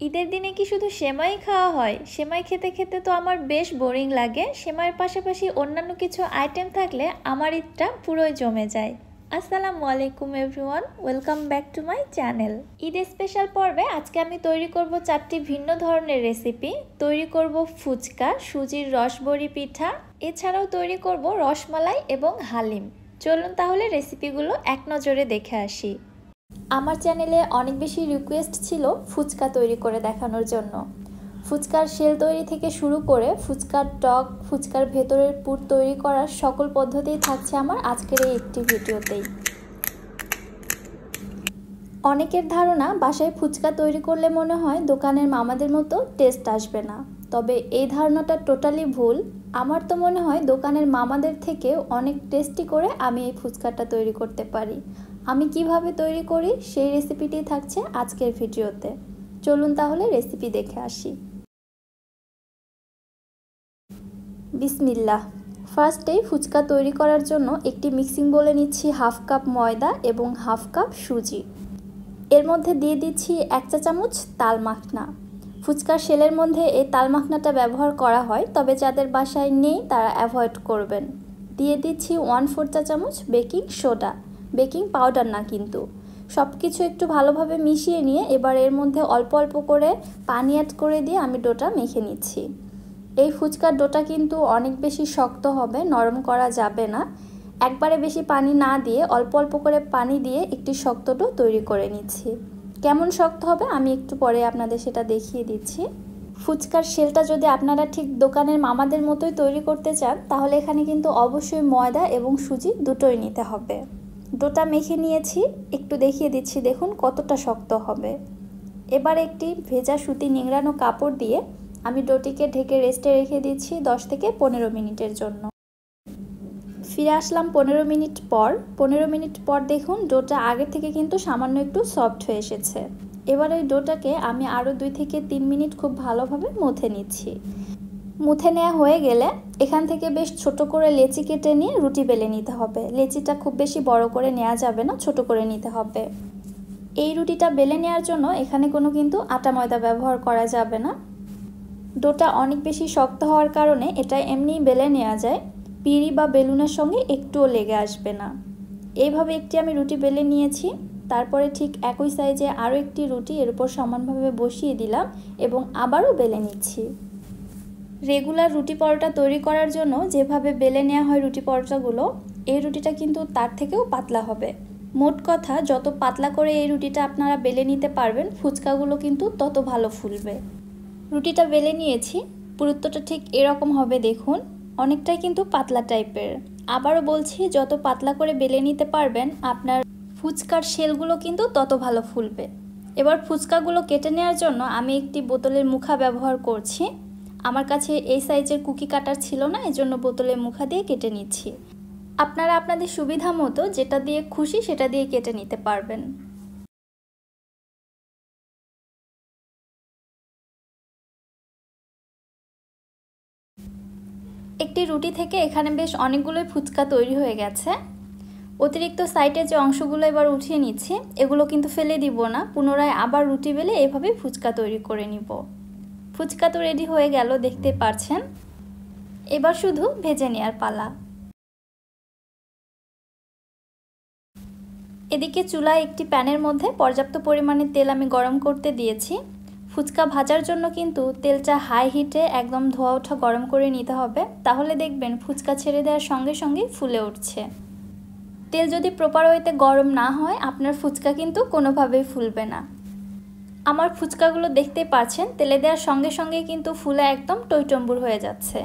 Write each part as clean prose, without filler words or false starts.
ঈদের দিনে কি শুধু সেমাই খাওয়া হয়? সেমাই খেতে খেতে তো আমার বেশ বোরিং লাগে। সেমাইয়ের পাশাপাশি অন্যান্য কিছু আইটেম থাকলে আমার ঈদটা পুরোই জমে যায়। আসসালামু আলাইকুম everyone, welcome back to my channel. Eid special পর্বে আজকে আমি তৈরি করব 4টি ভিন্ন ধরনের রেসিপি। তৈরি করব ফুচকা, সুজির রসবড়ি পিঠা, এছাড়াও তৈরি করব রসমালাই এবং হালিম। চলুন তাহলে রেসিপিগুলো এক নজরে দেখে আসি। আমার চ্যানেলে অনেক বেশি রিকোয়েস্ট ছিল ফুচকা তৈরি করে দেখানোর জন্য। ফুচকার শেল তৈরি থেকে শুরু করে ফুচকার টক, ফুচকার ভেতরের পুর তৈরি করার সকল পদ্ধতিই থাকছে আমার আজকের এই একটি ভিডিওতেই। অনেকের ধারণা বাসায় ফুচকা তৈরি করলে মনে হয় দোকানের মামাদের মতো টেস্ট আসবে না, তবে এই ধারণাটা টোটালি ভুল। আমার তো মনে হয় দোকানের মামাদের থেকেও অনেক টেস্টি করে আমি এই ফুচকাটা তৈরি করতে পারি। আমি কিভাবে তৈরি করি সেই রেসিপিটি থাকছে আজকের ভিডিওতে। চলুন তাহলে রেসিপি দেখে আসি। বিসমিল্লাহ। ফার্স্টেই ফুচকা তৈরি করার জন্য একটি মিক্সিং বোলে নিচ্ছি হাফ কাপ ময়দা এবং হাফ কাপ সুজি। এর মধ্যে দিয়ে দিচ্ছি 1 চা চামচ তাল মাখনা। ফুচকার শেলের মধ্যে এই তাল মাখনাটা ব্যবহার করা হয়, তবে যাদের বাসায় নেই তারা অ্যাভয়েড করবেন। দিয়ে দিচ্ছি 1/4 চা চামচ বেকিং সোডা, বেকিং পাউডার না কিন্তু। সব কিছু একটু ভালোভাবে মিশিয়ে নিয়ে এবার এর মধ্যে অল্প অল্প করে পানি অ্যাড করে দিয়ে আমি ডোটা মেখে নিচ্ছি। এই ফুচকার ডোটা কিন্তু অনেক বেশি শক্ত হবে, নরম করা যাবে না। একবারে বেশি পানি না দিয়ে অল্প অল্প করে পানি দিয়ে একটি শক্ত ডো তৈরি করে নিচ্ছি। কেমন শক্ত হবে আমি একটু পরে আপনাদের সেটা দেখিয়ে দিচ্ছি। ফুচকার শেলটা যদি আপনারা ঠিক দোকানের মামাদের মতোই তৈরি করতে চান তাহলে এখানে কিন্তু অবশ্যই ময়দা এবং সুজি দুটোই নিতে হবে। ডোটা মেখে নিয়েছি, একটু দেখিয়ে দিচ্ছি, দেখুন কতটা শক্ত হবে। এবার একটি ভেজা সুতি নিংড়ানো কাপড় দিয়ে আমি ডোটিকে ঢেকে রেস্টে রেখে দিচ্ছি 10 থেকে 15 মিনিটের জন্য। ফিরে আসলাম 15 মিনিট পর। 15 মিনিট পর দেখুন ডোটা আগের থেকে কিন্তু সামান্য একটু সফট হয়ে এসেছে। এবার এই ডোটাকে আমি আরও 2 থেকে 3 মিনিট খুব ভালোভাবে মুথে নিচ্ছি। মুথে নেওয়া হয়ে গেলে এখান থেকে বেশ ছোট করে লেচি কেটে নিয়ে রুটি বেলে নিতে হবে। লেচিটা খুব বেশি বড় করে নেওয়া যাবে না, ছোট করে নিতে হবে। এই রুটিটা বেলে নেওয়ার জন্য এখানে কোনো কিন্তু আটা ময়দা ব্যবহার করা যাবে না। ডোটা অনেক বেশি শক্ত হওয়ার কারণে এটা এমনিই বেলে নেওয়া যায়, পিঁড়ি বা বেলুনের সঙ্গে একটুও লেগে আসবে না। এইভাবে একটি আমি রুটি বেলে নিয়েছি। তারপরে ঠিক একই সাইজে আরও একটি রুটি এর উপর সমানভাবে বসিয়ে দিলাম এবং আবারও বেলে নিচ্ছি। রেগুলার রুটি পরোটা তৈরি করার জন্য যেভাবে বেলে নেওয়া হয় রুটি পরোটাগুলো, এই রুটিটা কিন্তু তার থেকেও পাতলা হবে। মোট কথা, যত পাতলা করে এই রুটিটা আপনারা বেলে নিতে পারবেন ফুচকাগুলো কিন্তু তত ভালো ফুলবে। রুটিটা বেলে নিয়েছি, পুরুত্বটা ঠিক এরকম হবে দেখুন, অনেকটাই কিন্তু পাতলা টাইপের। আবারও বলছি, যত পাতলা করে বেলে নিতে পারবেন আপনার ফুচকার শেলগুলো কিন্তু তত ভালো ফুলবে। এবার ফুচকাগুলো কেটে নেওয়ার জন্য আমি একটি বোতলের মুখা ব্যবহার করছি। আমার কাছে এই সাইজের কুকি কাটার ছিল না, এজন্য বোতলের মুখা দিয়ে কেটে নিচ্ছি। আপনারা আপনাদের সুবিধা মতো যেটা দিয়ে খুশি সেটা দিয়ে কেটে নিতে পারবেন। একটি রুটি থেকে এখানে বেশ অনেকগুলোই ফুচকা তৈরি হয়ে গেছে। অতিরিক্ত সাইডে যে অংশগুলো এবার উঠিয়ে নিচ্ছি, এগুলো কিন্তু ফেলে দিব না, পুনরায় আবার রুটি বেলে এভাবে ফুচকা তৈরি করে নিব। ফুচকা তো রেডি হয়ে গেল, দেখতে পাচ্ছেন। এবার শুধু ভেজে নেওয়ার পালা। এদিকে চুলায় একটি প্যানের মধ্যে পর্যাপ্ত পরিমাণে তেল আমি গরম করতে দিয়েছি। ফুচকা ভাজার জন্য কিন্তু তেলটা হাই হিটে একদম ধোয়া ওঠা গরম করে নিতে হবে, তাহলে দেখবেন ফুচকা ছেড়ে দেওয়ার সঙ্গে সঙ্গে ফুলে উঠছে। তেল যদি প্রপার ওয়েতে গরম না হয় আপনার ফুচকা কিন্তু কোনোভাবেই ফুলবে না। আমার ফুচকাগুলো দেখতেই পাচ্ছেন তেলে দেওয়ার সঙ্গে সঙ্গে কিন্তু ফুলে একদম টইটম্বুর হয়ে যাচ্ছে।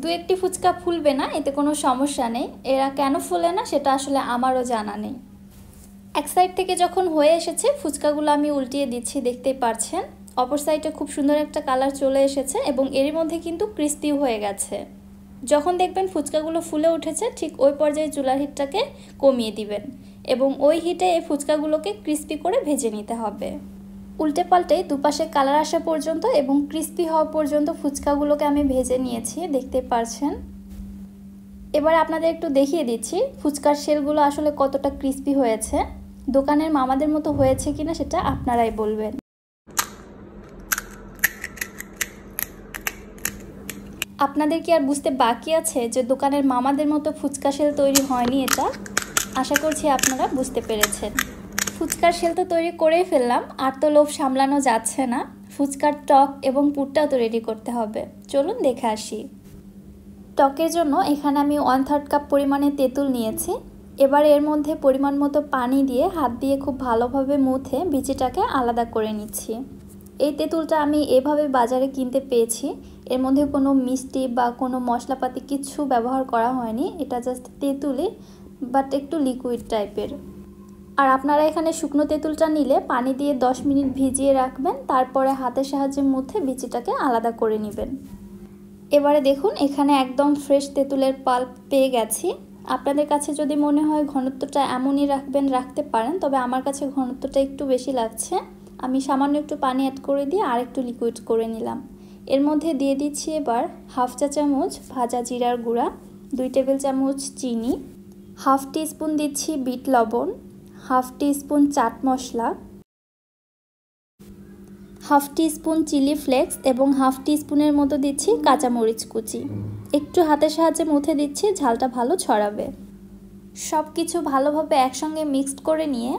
দু একটি ফুচকা ফুলবে না, এতে কোনো সমস্যা নেই। এরা কেন ফুলে না সেটা আসলে আমারও জানা নেই। এক সাইড থেকে যখন হয়ে এসেছে ফুচকাগুলো আমি উল্টিয়ে দিচ্ছি, দেখতেই পাচ্ছেন অপর সাইডে খুব সুন্দর একটা কালার চলে এসেছে এবং এরই মধ্যে কিন্তু ক্রিস্পিও হয়ে গেছে। যখন দেখবেন ফুচকাগুলো ফুলে উঠেছে ঠিক ওই পর্যায়ে চুলার হিটটাকে কমিয়ে দিবেন এবং ওই হিটে এই ফুচকাগুলোকে ক্রিস্পি করে ভেজে নিতে হবে। উল্টে পাল্টে দুপাশে কালার আসা পর্যন্ত এবং ক্রিস্পি হওয়া পর্যন্ত ফুচকাগুলোকে আমি ভেজে নিয়েছি, দেখতে পাচ্ছেন। এবার আপনাদের একটু দেখিয়ে দিচ্ছি ফুচকার শেলগুলো আসলে কতটা ক্রিস্পি হয়েছে। দোকানের মামাদের মতো হয়েছে কিনা সেটা আপনারাই বলবেন। আপনাদের কি আর বুঝতে বাকি আছে যে দোকানের মামাদের মতো ফুচকা শেল তৈরি হয়নি এটা? আশা করছি আপনারা বুঝতে পেরেছেন। ফুচকার শেল তো তৈরি করেই ফেললাম, আর তো লোভ সামলানো যাচ্ছে না। ফুচকার টক এবং পুরটাও তো রেডি করতে হবে, চলুন দেখে আসি। টকের জন্য এখানে আমি 1/3 কাপ পরিমাণে তেঁতুল নিয়েছি। এবার এর মধ্যে পরিমাণ মতো পানি দিয়ে হাত দিয়ে খুব ভালোভাবে মুথে বিচিটাকে আলাদা করে নিচ্ছি। এই তেঁতুলটা আমি এভাবে বাজারে কিনতে পেয়েছি। এর মধ্যে কোনো মিষ্টি বা কোনো মশলাপাতি কিছু ব্যবহার করা হয়নি, এটা জাস্ট তেঁতুলই, বাট একটু লিকুইড টাইপের। আর আপনারা এখানে শুকনো তেঁতুলটা নিলে পানি দিয়ে 10 মিনিট ভিজিয়ে রাখবেন, তারপরে হাতের সাহায্যে মুথে বিচিটাকে আলাদা করে নেবেন। এবারে দেখুন এখানে একদম ফ্রেশ তেঁতুলের পাল্প পেয়ে গেছি। আপনাদের কাছে যদি মনে হয় ঘনত্বটা এমনই রাখবেন, রাখতে পারেন, তবে আমার কাছে ঘনত্বটা একটু বেশি লাগছে। আমি সামান্য একটু পানি অ্যাড করে দিয়ে আর একটু লিকুইড করে নিলাম। এর মধ্যে দিয়ে দিচ্ছি এবার 1/2 চা চামচ ভাজা জিরার গুঁড়া, 2 টেবিল চামচ চিনি, 1/2 টিস্পুন দিচ্ছি বিট লবণ, 1/2 teaspoon chaat masala, 1/2 teaspoon chilli flakes এবং 1/2 টিস্পুনের মতো দিচ্ছি কাঁচামরিচ কুচি। একটু হাতের সাহায্যে মুথে দিচ্ছি, ঝালটা ভালো ছড়াবে। সব কিছু ভালোভাবে একসঙ্গে মিক্সড করে নিয়ে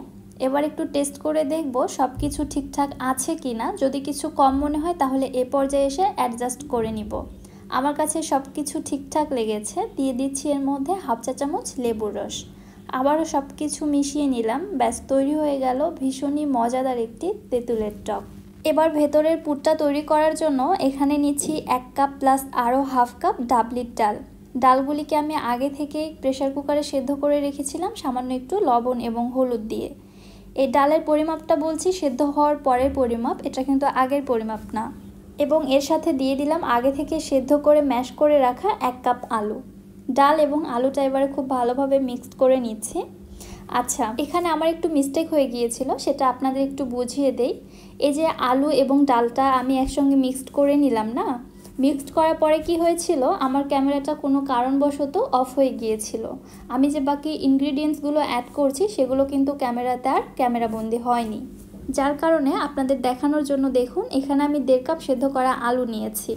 এবার একটু টেস্ট করে দেখব সব কিছু ঠিকঠাক আছে কি না। যদি কিছু কম মনে হয় তাহলে এ পর্যায়ে এসে অ্যাডজাস্ট করে নিব। আমার কাছে সব কিছু ঠিকঠাক লেগেছে। দিয়ে দিচ্ছি এর মধ্যে 1/2 চা চামচ লেবুর রস। আবারও সব কিছু মিশিয়ে নিলাম। ব্যাস তৈরি হয়ে গেল ভীষণই মজাদার একটি তেঁতুলের টক। এবার ভেতরের পুরটা তৈরি করার জন্য এখানে নিচ্ছি 1 কাপ প্লাস আরও 1/2 কাপ ডাবলির ডাল। ডালগুলিকে আমি আগে থেকে প্রেসার কুকারে সেদ্ধ করে রেখেছিলাম সামান্য একটু লবণ এবং হলুদ দিয়ে। এই ডালের পরিমাপটা বলছি সেদ্ধ হওয়ার পরের পরিমাপ, এটা কিন্তু আগের পরিমাপ না। এবং এর সাথে দিয়ে দিলাম আগে থেকে সেদ্ধ করে ম্যাশ করে রাখা 1 কাপ আলু। ডাল এবং আলুটা এবারে খুব ভালোভাবে মিক্সড করে নিচ্ছি। আচ্ছা, এখানে আমার একটু মিস্টেক হয়ে গিয়েছিল, সেটা আপনাদের একটু বুঝিয়ে দেই। এই যে আলু এবং ডালটা আমি একসঙ্গে মিক্সড করে নিলাম না, মিক্সড করার পরে কি হয়েছিল, আমার ক্যামেরাটা কোনো কারণবশত অফ হয়ে গিয়েছিল। আমি যে বাকি ইনগ্রিডিয়েন্টসগুলো অ্যাড করছি সেগুলো কিন্তু ক্যামেরাতে আর ক্যামেরাবন্দি হয়নি, যার কারণে আপনাদের দেখানোর জন্য দেখুন এখানে আমি 1.5 কাপ সেদ্ধ করা আলু নিয়েছি।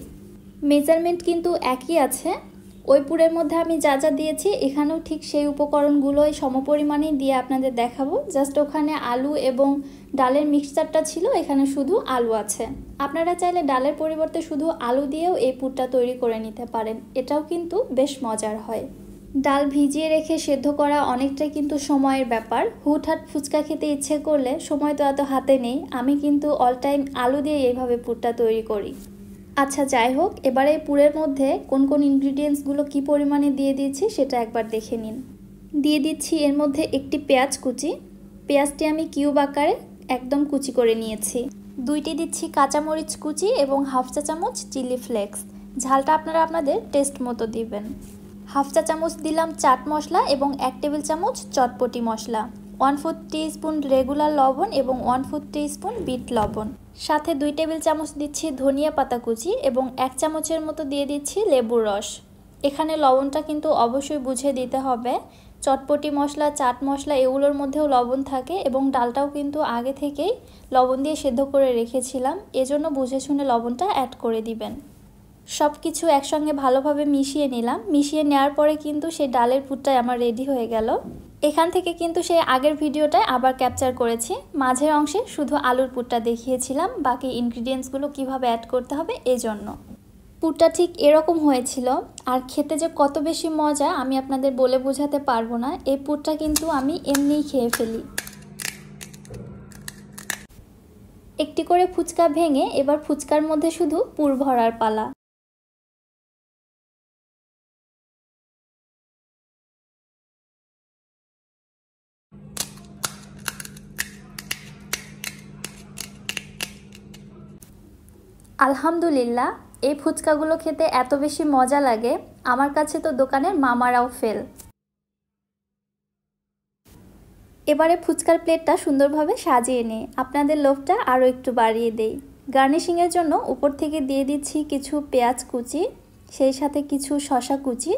মেজারমেন্ট কিন্তু একই আছে। ওই পুরের মধ্যে আমি যা যা দিয়েছি এখানেও ঠিক সেই উপকরণগুলোই সমপরিমাণেই দিয়ে আপনাদের দেখাবো। জাস্ট ওখানে আলু এবং ডালের মিক্সচারটা ছিল, এখানে শুধু আলু আছে। আপনারা চাইলে ডালের পরিবর্তে শুধু আলু দিয়েও এই পুরটা তৈরি করে নিতে পারেন, এটাও কিন্তু বেশ মজার হয়। ডাল ভিজিয়ে রেখে সেদ্ধ করা অনেকটাই কিন্তু সময়ের ব্যাপার। হুটহাট ফুচকা খেতে ইচ্ছে করলে সময় তো এত হাতে নেই। আমি কিন্তু অল টাইম আলু দিয়ে এইভাবে পুরটা তৈরি করি। আচ্ছা যাই হোক, এবারে পুরের মধ্যে কোন কোন ইনগ্রিডিয়েন্টসগুলো কী পরিমাণে দিয়ে দিয়েছি সেটা একবার দেখে নিন। দিয়ে দিচ্ছি এর মধ্যে একটি পেঁয়াজ কুচি। পেঁয়াজটি আমি কিউব আকারে একদম কুচি করে নিয়েছি। 2টি দিচ্ছি কাঁচামরিচ কুচি এবং 1/2 চা চামচ চিলি ফ্লেক্স। ঝালটা আপনারা আপনাদের টেস্ট মতো দিবেন। 1/2 চা চামচ দিলাম চাট মশলা এবং 1 টেবিল চামচ চটপটি মশলা, 1/4 টিস্পুন রেগুলার লবণ এবং 1/4 টিস্পুন বিট লবণ। সাথে 2 টেবিল চামচ দিচ্ছি ধনিয়া পাতা কুচি এবং 1 চামচের মতো দিয়ে দিচ্ছি লেবুর রস। এখানে লবণটা কিন্তু অবশ্যই বুঝে দিতে হবে। চটপটি মশলা, চাট মশলা এগুলোর মধ্যেও লবণ থাকে এবং ডালটাও কিন্তু আগে থেকেই লবণ দিয়ে সেদ্ধ করে রেখেছিলাম, এজন্য বুঝে শুনে লবণটা অ্যাড করে দিবেন। সব কিছু একসঙ্গে ভালোভাবে মিশিয়ে নিলাম। মিশিয়ে নেওয়ার পরে কিন্তু সেই ডালের পুরটাই আমার রেডি হয়ে গেল। এখান থেকে কিন্তু সেই আগের ভিডিওটায় আবার ক্যাপচার করেছি, মাঝের অংশে শুধু আলুর পুরটা দেখিয়েছিলাম, বাকি ইনগ্রিডিয়েন্টসগুলো কিভাবে অ্যাড করতে হবে এজন্য। পুরটা ঠিক এরকম হয়েছিল, আর খেতে যে কত বেশি মজা আমি আপনাদের বলে বোঝাতে পারবো না। এই পুরটা কিন্তু আমি এমনিই খেয়ে ফেলি। একটি করে ফুচকা ভেঙে এবার ফুচকার মধ্যে শুধু পুর ভরার পালা। আলহামদুলিল্লাহ, এই ফুচকাগুলো খেতে এত বেশি মজা লাগে, আমার কাছে তো দোকানের মামারাও ফেল। এবারে ফুচকার প্লেটটা সুন্দরভাবে সাজিয়ে নিয়ে আপনাদের লোভটা আরও একটু বাড়িয়ে দেই। গার্নিশিংয়ের জন্য উপর থেকে দিয়ে দিচ্ছি কিছু পেঁয়াজ কুচি, সেই সাথে কিছু শসা কুচি।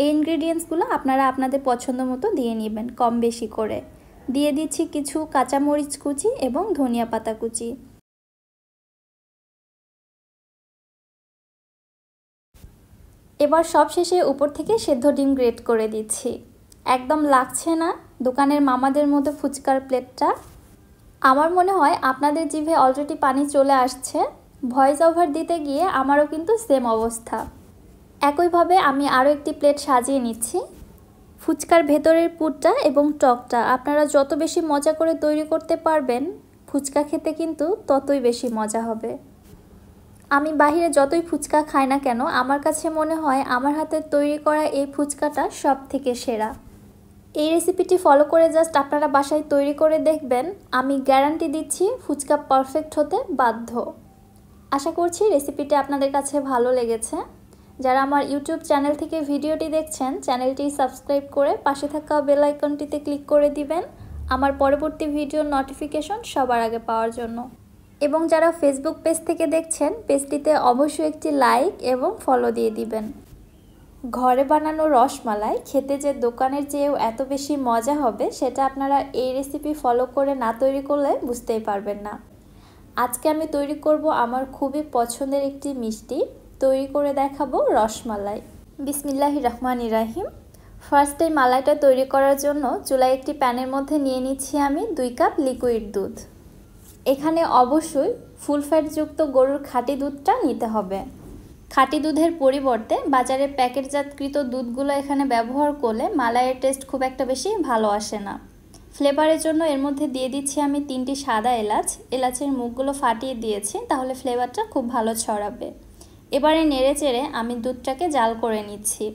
এই ইনগ্রিডিয়েন্টসগুলো আপনারা আপনাদের পছন্দ মতো দিয়ে নেবেন, কম বেশি করে। দিয়ে দিচ্ছি কিছু কাঁচামরিচ কুচি এবং ধনিয়া পাতা কুচি। এবার সব শেষে উপর থেকে সেদ্ধ ডিম গ্রেট করে দিচ্ছি। একদম লাগছে না দোকানের মামাদের মতো ফুচকার প্লেটটা। আমার মনে হয় আপনাদের জিভে অলরেডি পানি চলে আসছে। ভয়েস ওভার দিতে গিয়ে আমারও কিন্তু সেম অবস্থা। একইভাবে আমি আরও একটি প্লেট সাজিয়ে নিচ্ছি। ফুচকার ভেতরের পুরটা এবং টকটা আপনারা যত বেশি মজা করে তৈরি করতে পারবেন, ফুচকা খেতে কিন্তু ততই বেশি মজা হবে। আমি বাহিরে যতই ফুচকা খাই না কেন, আমার কাছে মনে হয় আমার হাতের তৈরি করা এই ফুচকাটা সব থেকে সেরা। এই রেসিপিটি ফলো করে জাস্ট আপনারা বাসায় তৈরি করে দেখবেন, আমি গ্যারান্টি দিচ্ছি ফুচকা পারফেক্ট হতে বাধ্য। আশা করছি রেসিপিটি আপনাদের কাছে ভালো লেগেছে। যারা আমার ইউটিউব চ্যানেল থেকে ভিডিওটি দেখছেন, চ্যানেলটি সাবস্ক্রাইব করে পাশে থাকা বেল আইকনটিতে ক্লিক করে দিবেন আমার পরবর্তী ভিডিওর নোটিফিকেশন সবার আগে পাওয়ার জন্য। এবং যারা ফেসবুক পেজ থেকে দেখছেন, পেজটিতে অবশ্যই একটি লাইক এবং ফলো দিয়ে দিবেন। ঘরে বানানো রসমালাই খেতে যে দোকানের চেয়েও এত বেশি মজা হবে, সেটা আপনারা এই রেসিপি ফলো করে না তৈরি করলে বুঝতেই পারবেন না। আজকে আমি তৈরি করব আমার খুবই পছন্দের একটি মিষ্টি, তৈরি করে দেখাবো রসমালাই। বিসমিল্লাহির রহমানির রহিম। ফার্স্ট এই মালাইটা তৈরি করার জন্য চুলায় একটি প্যানের মধ্যে নিয়ে নিচ্ছি আমি 2 কাপ লিকুইড দুধ। এখানে অবশ্যই ফুল ফ্যাটযুক্ত গরুর খাঁটি দুধটা নিতে হবে। খাঁটি দুধের পরিবর্তে বাজারে প্যাকেটজাতকৃত দুধগুলো এখানে ব্যবহার করলে মালাইয়ের টেস্ট খুব একটা বেশি ভালো আসে না। ফ্লেভারের জন্য এর মধ্যে দিয়ে দিচ্ছি আমি 3টি সাদা এলাচ। এলাচের মুখগুলো ফাটিয়ে দিয়েছি, তাহলে ফ্লেভারটা খুব ভালো ছড়াবে। এবারে নেড়ে চেড়ে আমি দুধটাকে জাল করে নিচ্ছি।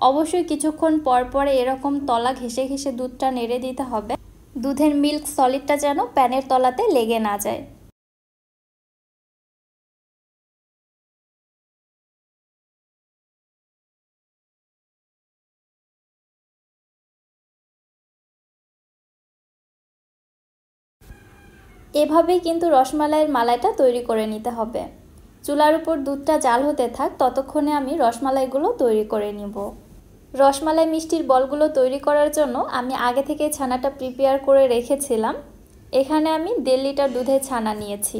অবশ্যই কিছুক্ষণ পর পরে এরকম তলা ঘেঁষে ঘেঁষে দুধটা নেড়ে দিতে হবে, দুধের মিল্ক সলিডটা যেন প্যানের তলাতে লেগে না যায়। এভাবেই কিন্তু রসমালাইয়ের মালাইটা তৈরি করে নিতে হবে। চুলার উপর দুধটা জাল হতে থাক, ততক্ষণে আমি রসমালাইগুলো তৈরি করে নিব। রসমালাই মিষ্টির বলগুলো তৈরি করার জন্য আমি আগে থেকে ছানাটা প্রিপেয়ার করে রেখেছিলাম। এখানে আমি 1.5 লিটার দুধের ছানা নিয়েছি।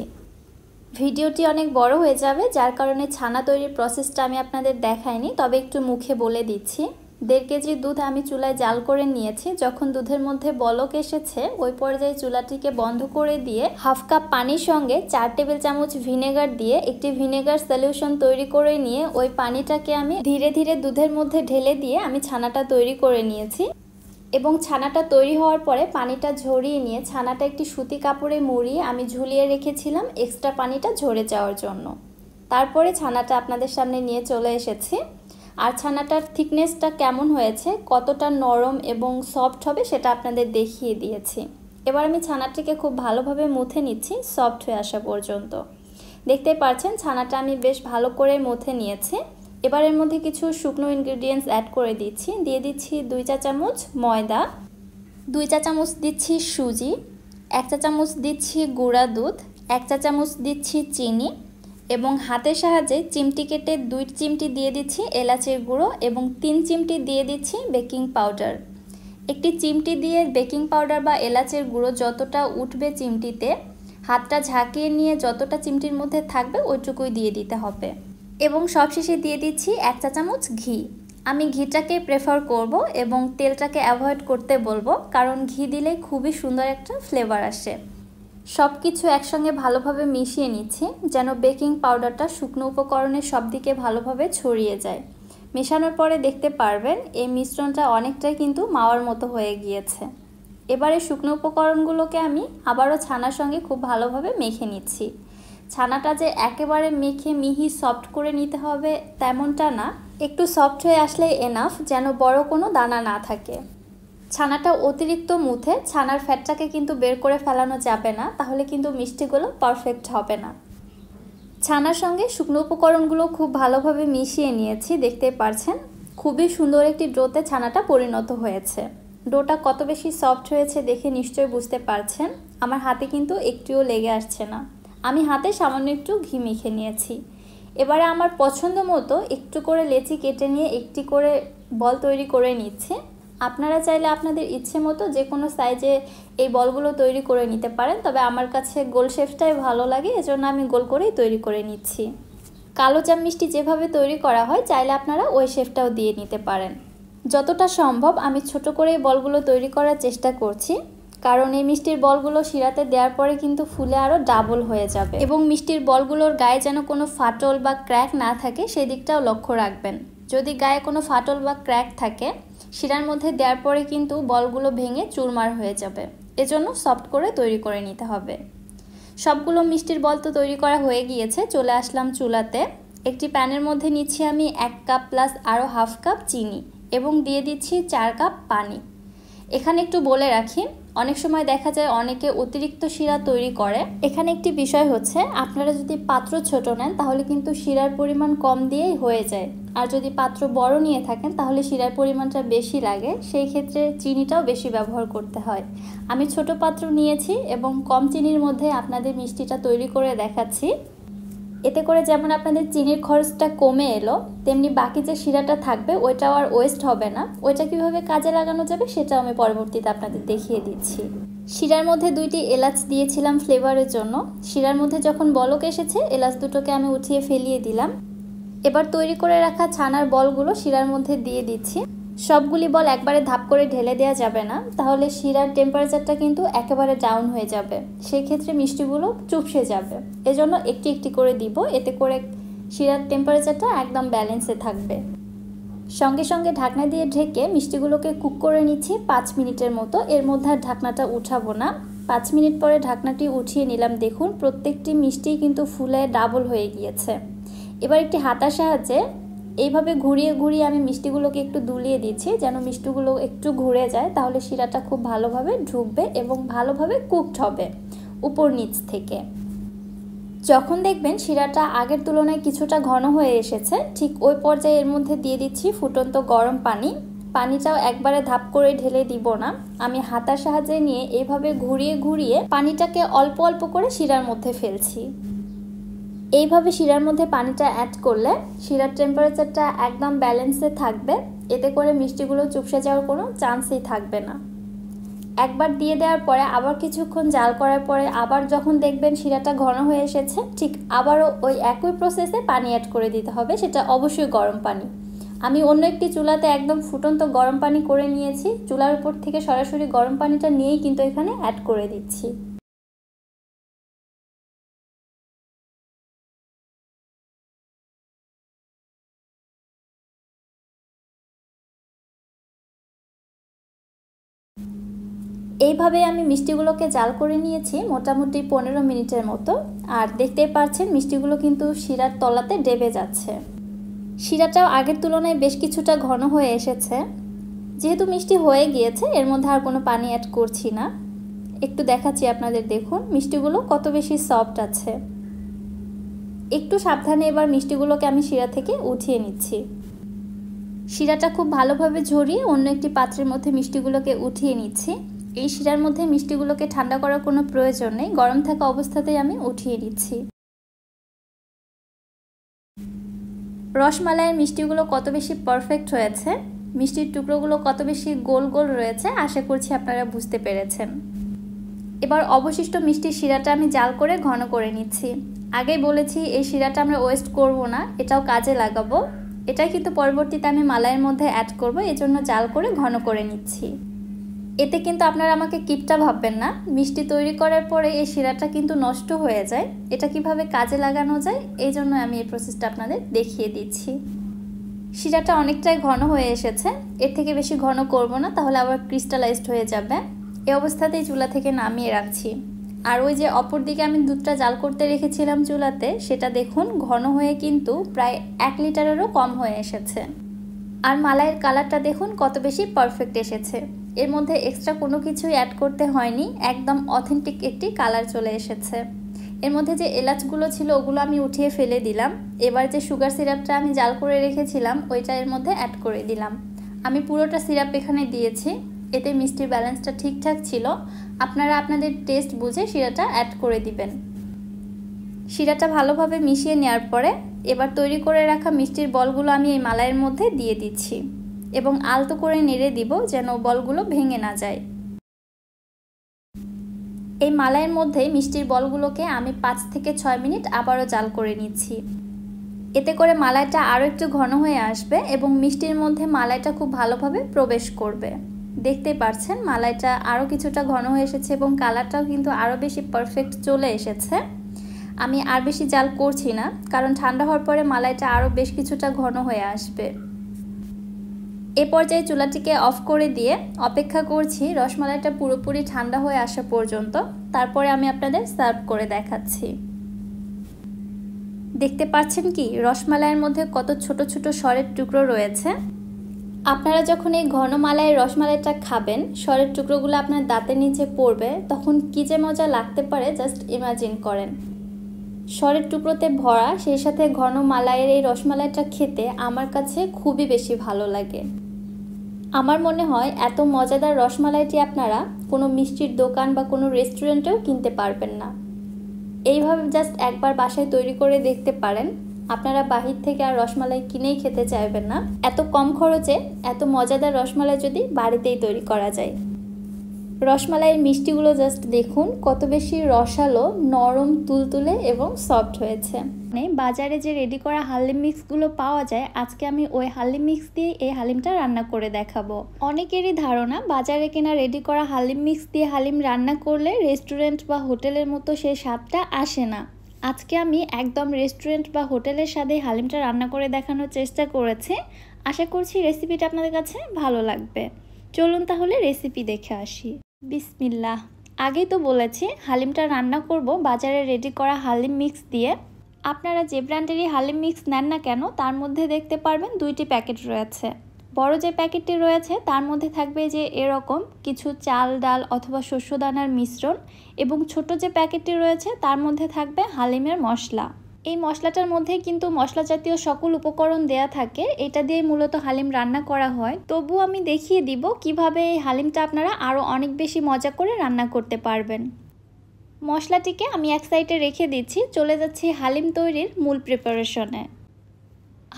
ভিডিওটি অনেক বড় হয়ে যাবে, যার কারণে ছানা তৈরির প্রসেসটা আমি আপনাদের দেখাইনি, তবে একটু মুখে বলে দিচ্ছি। 1.5 কেজি দুধ আমি চুলায় জাল করে নিয়েছি। যখন দুধের মধ্যে বলক এসেছে, ওই পর্যায়ে চুলাটিকে বন্ধ করে দিয়ে 1/2 কাপ পানির সঙ্গে 4 টেবিল চামচ ভিনেগার দিয়ে একটি ভিনেগার সলিউশন তৈরি করে নিয়ে ওই পানিটাকে আমি ধীরে ধীরে দুধের মধ্যে ঢেলে দিয়ে আমি ছানাটা তৈরি করে নিয়েছি। এবং ছানাটা তৈরি হওয়ার পরে পানিটা ঝরিয়ে নিয়ে ছানাটা একটি সুতি কাপড়ে মুড়িয়ে আমি ঝুলিয়ে রেখেছিলাম এক্সট্রা পানিটা ঝরে যাওয়ার জন্য। তারপরে ছানাটা আপনাদের সামনে নিয়ে চলে এসেছি। আর ছানাটার থিকনেসটা কেমন হয়েছে, কতটা নরম এবং সফট হবে সেটা আপনাদের দেখিয়ে দিয়েছি। এবার আমি ছানাটিকে খুব ভালোভাবে মুথে নিচ্ছি সফট হয়ে আসা পর্যন্ত। দেখতে পাচ্ছেন ছানাটা আমি বেশ ভালো করে মুথে নিয়েছি। এবার এর মধ্যে কিছু শুকনো ইনগ্রেডিয়েন্টস অ্যাড করে দিচ্ছি। দিয়ে দিচ্ছি 2 চা চামচ ময়দা, 2 চা চামচ দিচ্ছি সুজি, 1 চা চামচ দিচ্ছি গুঁড়া দুধ, 1 চা চামচ দিচ্ছি চিনি এবং হাতের সাহায্যে চিমটি কেটে 2 চিমটি দিয়ে দিচ্ছি এলাচের গুঁড়ো এবং 3 চিমটি দিয়ে দিচ্ছি বেকিং পাউডার। একটি চিমটি দিয়ে বেকিং পাউডার বা এলাচের গুঁড়ো যতটা উঠবে চিমটিতে, হাতটা ঝাঁকিয়ে নিয়ে যতটা চিমটির মধ্যে থাকবে ওইটুকুই দিয়ে দিতে হবে। এবং সবশেষে দিয়ে দিচ্ছি 1 চা চামচ ঘি। আমি ঘিটাকে প্রেফার করব এবং তেলটাকে অ্যাভয়েড করতে বলবো, কারণ ঘি দিলে খুবই সুন্দর একটা ফ্লেভার আসে। সব কিছু একসঙ্গে ভালোভাবে মিশিয়ে নিচ্ছি যেন বেকিং পাউডারটা শুকনো উপকরণের সব দিকে ভালোভাবে ছড়িয়ে যায়। মেশানোর পরে দেখতে পারবেন এই মিশ্রণটা অনেকটাই কিন্তু মাওয়ার মতো হয়ে গিয়েছে। এবারে শুকনো উপকরণগুলোকে আমি আবারও ছানার সঙ্গে খুব ভালোভাবে মেখে নিচ্ছি। ছানাটা যে একেবারে মেখে মিহি সফট করে নিতে হবে তেমনটা না, একটু সফট হয়ে আসলে এনাফ, যেন বড় কোনো দানা না থাকে। ছানাটা অতিরিক্ত মুথে ছানার ফ্যাটটাকে কিন্তু বের করে ফেলানো যাবে না, তাহলে কিন্তু মিষ্টিগুলো পারফেক্ট হবে না। ছানার সঙ্গে শুকনো উপকরণগুলো খুব ভালোভাবে মিশিয়ে নিয়েছি। দেখতে পাচ্ছেন খুবই সুন্দর একটি ডোতে ছানাটা পরিণত হয়েছে। ডোটা কত বেশি সফট হয়েছে দেখে নিশ্চয়ই বুঝতে পারছেন। আমার হাতে কিন্তু একটুও লেগে আসছে না। আমি হাতে সামান্য একটু ঘি মেখে নিয়েছি। এবারে আমার পছন্দ মতো একটু করে লেচি কেটে নিয়ে একটি করে বল তৈরি করে নিচ্ছে। আপনারা চাইলে আপনাদের ইচ্ছে মতো যে কোনো সাইজে এই বলগুলো তৈরি করে নিতে পারেন, তবে আমার কাছে গোল শেপটাই ভালো লাগে, এজন্য আমি গোল করেই তৈরি করে নিচ্ছি। কালোজাম মিষ্টি যেভাবে তৈরি করা হয় চাইলে আপনারা ওই শেপটাও দিয়ে নিতে পারেন। যতটা সম্ভব আমি ছোট করে বলগুলো তৈরি করার চেষ্টা করছি, কারণ এই মিষ্টির বলগুলো শিরাতে দেওয়ার পরে কিন্তু ফুলে আরও ডাবল হয়ে যাবে এবং মিষ্টির বলগুলোর গায়ে যেন কোনো ফাটল বা ক্র্যাক না থাকে সেই দিকটাও লক্ষ্য রাখবেন। যদি গায়ে কোনো ফাটল বা ক্র্যাক থাকে শিরার মধ্যে দেওয়ার পরে কিন্তু বলগুলো ভেঙে চুরমার হয়ে যাবে, এজন্য সফট করে তৈরি করে নিতে হবে। সবগুলো মিষ্টির বল তো তৈরি করা হয়ে গিয়েছে, চলে আসলাম চুলাতে। একটি প্যানের মধ্যে নিচ্ছি আমি 1 কাপ প্লাস আরও হাফ কাপ চিনি এবং দিয়ে দিচ্ছি 4 কাপ পানি। এখানে একটু বলে রাখি, অনেক সময় দেখা যায় অনেকে অতিরিক্ত শিরা তৈরি করে। এখানে একটি বিষয় হচ্ছে, আপনারা যদি পাত্র ছোট নেন তাহলে কিন্তু শিরার পরিমাণ কম দিয়েই হয়ে যায়, আর যদি পাত্র বড় নিয়ে থাকেন তাহলে শিরার পরিমাণটা বেশি লাগে, সেই ক্ষেত্রে চিনিটাও বেশি ব্যবহার করতে হয়। আমি ছোট পাত্র নিয়েছি এবং কম চিনির মধ্যে আপনাদের মিষ্টিটা তৈরি করে দেখাচ্ছি। এতে করে যেমন আপনাদের চিনির খরচটা কমে এলো, তেমনি বাকি যে শিরাটা থাকবে ওইটাও আর ওয়েস্ট হবে না। ওইটা কীভাবে কাজে লাগানো যাবে সেটাও আমি পরবর্তীতে আপনাদের দেখিয়ে দিচ্ছি। শিরার মধ্যে 2টি এলাচ দিয়েছিলাম ফ্লেভারের জন্য। শিরার মধ্যে যখন বলক এসেছে এলাচ দুটোকে আমি উঠিয়ে ফেলিয়ে দিলাম। এবার তৈরি করে রাখা ছানার বলগুলো শিরার মধ্যে দিয়ে দিচ্ছি। সবগুলি বল একবারে ধাপ করে ঢেলে দেওয়া যাবে না, তাহলে শিরার টেম্পারেচারটা কিন্তু একেবারে ডাউন হয়ে যাবে, সেই ক্ষেত্রে মিষ্টিগুলো চুপসে যাবে। এজন্য একটি একটি করে দিব, এতে করে শিরার টেম্পারেচারটা একদম ব্যালেন্সে থাকবে। সঙ্গে সঙ্গে ঢাকনা দিয়ে ঢেকে মিষ্টিগুলোকে কুক করে নিচ্ছি 5 মিনিটের মতো। এর মধ্যে আর ঢাকনাটা উঠাবো না। 5 মিনিট পরে ঢাকনাটি উঠিয়ে নিলাম। দেখুন প্রত্যেকটি মিষ্টি কিন্তু ফুলে ডাবল হয়ে গিয়েছে। এবার একটি হাতার সাহায্যে এইভাবে ঘুরিয়ে ঘুরিয়ে আমি মিষ্টিগুলোকে একটু দুলিয়ে দিচ্ছি, যেন মিষ্টিগুলো একটু ঘুরে যায়, তাহলে শিরাটা খুব ভালোভাবে ঢুকবে এবং ভালোভাবে কুকড হবে উপর নিচ থেকে। যখন দেখবেন শিরাটা আগের তুলনায় কিছুটা ঘন হয়ে এসেছে, ঠিক ওই পর্যায়ে এর মধ্যে দিয়ে দিচ্ছি ফুটন্ত গরম পানি। পানিটাও একবারে ধাপ করে ঢেলে দিব না, আমি হাতার সাহায্যে নিয়ে এইভাবে ঘুরিয়ে ঘুরিয়ে পানিটাকে অল্প অল্প করে শিরার মধ্যে ফেলছি। এইভাবে শিরার মধ্যে পানিটা অ্যাড করলে শিরার টেম্পারেচারটা একদম ব্যালেন্সে থাকবে, এতে করে মিষ্টিগুলো চুপসে যাওয়ার কোনো চান্সই থাকবে না। একবার দিয়ে দেওয়ার পরে আবার কিছুক্ষণ জাল করার পরে আবার যখন দেখবেন শিরাটা ঘন হয়ে এসেছে, ঠিক আবারও ওই একই প্রসেসে পানি অ্যাড করে দিতে হবে, সেটা অবশ্যই গরম পানি। আমি অন্য একটি চুলাতে একদম ফুটন্ত গরম পানি করে নিয়েছি, চুলার উপর থেকে সরাসরি গরম পানিটা নিয়েই কিন্তু এখানে অ্যাড করে দিচ্ছি। এইভাবে আমি মিষ্টিগুলোকে জাল করে নিয়েছি মোটামুটি 15 মিনিটের মতো। আর দেখতেই পাচ্ছেন মিষ্টিগুলো কিন্তু শিরার তলাতে ডেবে যাচ্ছে। শিরাটাও আগের তুলনায় বেশ কিছুটা ঘন হয়ে এসেছে। যেহেতু মিষ্টি হয়ে গিয়েছে এর মধ্যে আর কোনো পানি অ্যাড করছি না। একটু দেখাচ্ছি আপনাদের, দেখুন মিষ্টিগুলো কত বেশি সফট আছে। একটু সাবধানে এবার মিষ্টিগুলোকে আমি শিরা থেকে উঠিয়ে নিচ্ছি। শিরাটা খুব ভালোভাবে ঝরিয়ে অন্য একটি পাত্রের মধ্যে মিষ্টিগুলোকে উঠিয়ে নিচ্ছি। এই শিরার মধ্যে মিষ্টিগুলোকে ঠান্ডা করার কোনো প্রয়োজন নেই, গরম থাকা অবস্থাতেই আমি উঠিয়ে নিচ্ছি। রসমালাইয়ের মিষ্টিগুলো কত বেশি পারফেক্ট হয়েছে, মিষ্টির টুকরোগুলো কত বেশি গোল গোল রয়েছে, আশা করছি আপনারা বুঝতে পেরেছেন। এবার অবশিষ্ট মিষ্টির শিরাটা আমি জাল করে ঘন করে নিচ্ছি। আগেই বলেছি এই শিরাটা আমরা ওয়েস্ট করব না, এটাও কাজে লাগাবো। এটাই কিন্তু পরবর্তীতে আমি মালাইয়ের মধ্যে অ্যাড করব, এজন্য জাল করে ঘন করে নিচ্ছি। এতে কিন্তু আপনারা আমাকে কিপটা ভাববেন না, মিষ্টি তৈরি করার পরে এই শিরাটা কিন্তু নষ্ট হয়ে যায়। এটা কিভাবে কাজে লাগানো যায় এই জন্য আমি এই প্রসেসটা আপনাদের দেখিয়ে দিচ্ছি। শিরাটা অনেকটাই ঘন হয়ে এসেছে, এর থেকে বেশি ঘন করব না, তাহলে আবার ক্রিস্টালাইজড হয়ে যাবে। এই অবস্থাতেই চুলা থেকে নামিয়ে রাখছি। আর ওই যে অপর দিকে আমি দুধটা জাল করতে রেখেছিলাম চুলাতে, সেটা দেখুন ঘন হয়ে কিন্তু প্রায় 1 লিটারেরও কম হয়ে এসেছে। আর মালাইয়ের কালারটা দেখুন কত বেশি পারফেক্ট এসেছে। এর মধ্যে এক্সট্রা কোনো কিছুই অ্যাড করতে হয়নি, একদম অথেন্টিক একটি কালার চলে এসেছে। এর মধ্যে যে এলাচগুলো ছিল ওগুলো আমি উঠিয়ে ফেলে দিলাম। এবার যে সুগার সিরাপটা আমি জাল করে রেখেছিলাম ওইটা এর মধ্যে অ্যাড করে দিলাম। আমি পুরোটা সিরাপ এখানে দিয়েছি, এতে মিষ্টির ব্যালেন্সটা ঠিকঠাক ছিল। আপনারা আপনাদের টেস্ট বুঝে শিরাটা অ্যাড করে দিবেন। শিরাটা ভালোভাবে মিশিয়ে নেওয়ার পরে এবার তৈরি করে রাখা মিষ্টির বলগুলো আমি এই মালাইয়ের মধ্যে দিয়ে দিচ্ছি এবং আলতো করে নেড়ে দিব যেন বলগুলো ভেঙে না যায়। এই মালাইয়ের মধ্যে মিষ্টির বলগুলোকে আমি 5 থেকে 6 মিনিট আবারও জাল করে নিচ্ছি। এতে করে মালাইটা আরও একটু ঘন হয়ে আসবে এবং মিষ্টির মধ্যে মালাইটা খুব ভালোভাবে প্রবেশ করবে। দেখতেই পাচ্ছেন মালাইটা আরও কিছুটা ঘন হয়ে এসেছে এবং কালারটাও কিন্তু আরও বেশি পারফেক্ট চলে এসেছে। আমি আর বেশি জাল করছি না, কারণ ঠান্ডা হওয়ার পরে মালাইটা আরও বেশ কিছুটা ঘন হয়ে আসবে। এ পর্যায়ে চুলাটিকে অফ করে দিয়ে অপেক্ষা করছি রসমালাইটা পুরোপুরি ঠান্ডা হয়ে আসা পর্যন্ত। তারপরে আমি আপনাদের সার্ভ করে দেখাচ্ছি। দেখতে পাচ্ছেন কি রসমালাইয়ের মধ্যে কত ছোট ছোট সরের টুকরো রয়েছে। আপনারা যখন এই ঘন মালাইয়ের রসমালাইটা খাবেন, সরের টুকরোগুলো আপনার দাঁতের নিচে পড়বে, তখন কী যে মজা লাগতে পারে জাস্ট ইমাজিন করেন। সরের টুকরোতে ভরা, সেই সাথে ঘন মালাইয়ের এই রসমালাইটা খেতে আমার কাছে খুবই বেশি ভালো লাগে। আমার মনে হয় এত মজাদার রসমালাইটি আপনারা কোনো মিষ্টির দোকান বা কোনো রেস্টুরেন্টেও কিনতে পারবেন না। এইভাবে জাস্ট একবার বাসায় তৈরি করে দেখতে পারেন, আপনারা বাহির থেকে আর রসমালাই কিনেই খেতে চাইবেন না। এত কম খরচে এত মজাদার রসমালাই যদি বাড়িতেই তৈরি করা যায়। রসমালাইয়ের মিষ্টিগুলো জাস্ট দেখুন কত বেশি রসালো, নরম, তুলতুলে এবং সফট হয়েছে। মানে বাজারে যে রেডি করা হালিম মিক্সগুলো পাওয়া যায়, আজকে আমি ওই হালিম মিক্স দিয়ে এই হালিমটা রান্না করে দেখাবো। অনেকেরই ধারণা বাজারে কেনা রেডি করা হালিম মিক্স দিয়ে হালিম রান্না করলে রেস্টুরেন্ট বা হোটেলের মতো সেই স্বাদটা আসে না। আজকে আমি একদম রেস্টুরেন্ট বা হোটেলের স্বাদে হালিমটা রান্না করে দেখানোর চেষ্টা করেছি। আশা করছি রেসিপিটা আপনাদের কাছে ভালো লাগবে। চলুন তাহলে রেসিপি দেখে আসি। বিসমিল্লাহ। আগেই তো বলেছি হালিমটা রান্না করব বাজারে রেডি করা হালিম মিক্স দিয়ে। আপনারা যে ব্র্যান্ডেরই হালিম মিক্স নেন না কেন, তার মধ্যে দেখতে পারবেন দুইটি প্যাকেট রয়েছে। বড় যে প্যাকেটটি রয়েছে তার মধ্যে থাকবে যে এরকম কিছু চাল, ডাল অথবা শস্যদানার মিশ্রণ, এবং ছোট যে প্যাকেটটি রয়েছে তার মধ্যে থাকবে হালিমের মশলা। এই মশলাটার মধ্যে কিন্তু মশলা জাতীয় সকল উপকরণ দেয়া থাকে, এটা দিয়ে মূলত হালিম রান্না করা হয়। তবু আমি দেখিয়ে দিব কিভাবে এই হালিমটা আপনারা আরও অনেক বেশি মজা করে রান্না করতে পারবেন। মশলাটিকে আমি এক সাইডে রেখে দিচ্ছি, চলে যাচ্ছি হালিম তৈরির মূল প্রিপারেশনে।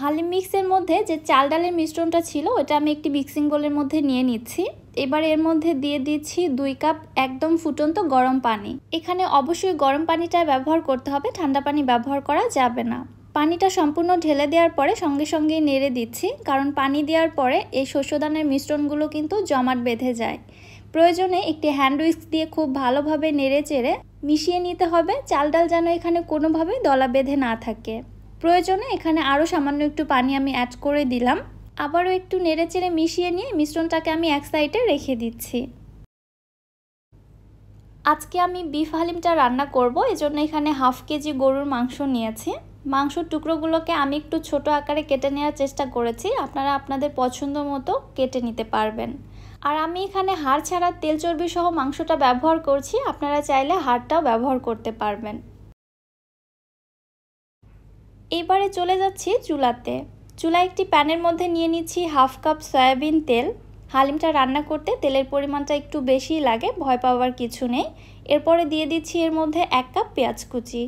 হালিম মিক্সের মধ্যে যে চাল ডালের মিশ্রণটা ছিল ওটা আমি একটি মিক্সিং বোলের মধ্যে নিয়ে নিচ্ছি। এবার এর মধ্যে দিয়ে দিচ্ছি 2 কাপ একদম ফুটন্ত গরম পানি। এখানে অবশ্যই গরম পানিটা ব্যবহার করতে হবে, ঠান্ডা পানি ব্যবহার করা যাবে না। পানিটা সম্পূর্ণ ঢেলে দেওয়ার পরে সঙ্গে সঙ্গে নেড়ে দিচ্ছি, কারণ পানি দেওয়ার পরে এই শস্যদানার মিশ্রণগুলো কিন্তু জমাট বেঁধে যায়। প্রয়োজনে একটি হ্যান্ড উইস্ক দিয়ে খুব ভালোভাবে নেড়ে চেড়ে মিশিয়ে নিতে হবে, চাল ডাল যেন এখানে কোনোভাবেই দলা বেঁধে না থাকে। প্রয়োজনে এখানে আরও সামান্য একটু পানি আমি অ্যাড করে দিলাম। আবারও একটু নেড়েচেড়ে মিশিয়ে নিয়ে মিশ্রণটাকে আমি এক সাইডে রেখে দিচ্ছি। আজকে আমি বিফ হালিমটা রান্না করব, এজন্য এখানে 1/2 কেজি গরুর মাংস নিয়েছি। মাংসর টুকরোগুলোকে আমি একটু ছোট আকারে কেটে নেওয়ার চেষ্টা করেছি, আপনারা আপনাদের পছন্দ মতো কেটে নিতে পারবেন। আর আমি এখানে হাড় ছাড়া তেল চর্বি সহ মাংসটা ব্যবহার করছি, আপনারা চাইলে হাড়টাও ব্যবহার করতে পারবেন। এবারে চলে যাচ্ছি চুলাতে। চুলায় একটি প্যানের মধ্যে নিয়ে নিচ্ছি 1/2 কাপ সয়াবিন তেল। হালিমটা রান্না করতে তেলের পরিমাণটা একটু বেশিই লাগে, ভয় পাওয়ার কিছু নেই। এরপরে দিয়ে দিচ্ছি এর মধ্যে 1 কাপ পেঁয়াজ কুচি।